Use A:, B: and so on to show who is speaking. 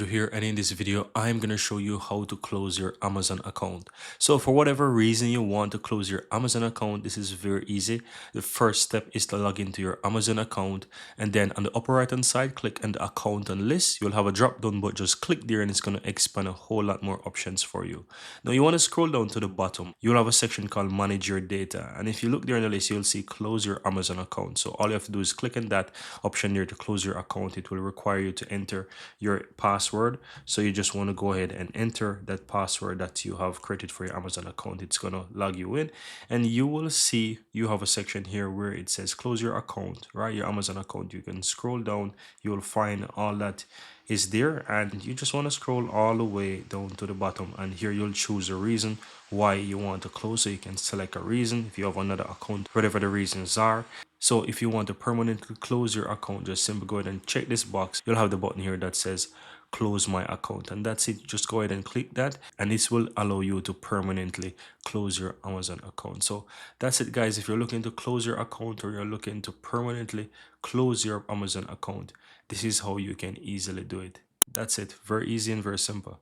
A: Andrew here, and in this video I'm going to show you how to close your Amazon account. So for whatever reason you want to close your Amazon account, this is very easy. The first step is to log into your Amazon account, and then on the upper right hand side click on the account and list. You'll have a drop down, but just click there and it's going to expand a whole lot more options for you. Now you want to scroll down to the bottom. You'll have a section called manage your data, and if you look there in the list, you'll see close your Amazon account. So all you have to do is click on that option there to close your account. It will require you to enter your password. So you just want to go ahead and enter that password that you have created for your Amazon account. It's going to log you in, and you will see you have a section here where it says close your account, right? Your Amazon account. You can scroll down, you will find all that is there, and you just want to scroll all the way down to the bottom, and here you'll choose a reason why you want to close. So you can select a reason if you have another account, whatever the reasons are. So if you want to permanently close your account, just simply go ahead and check this box. You'll have the button here that says close my account, and that's it. Just go ahead and click that, and this will allow you to permanently close your Amazon account. So that's it, guys. If you're looking to close your account, or you're looking to permanently close your Amazon account, this is how you can easily do it. That's it. Very easy and very simple.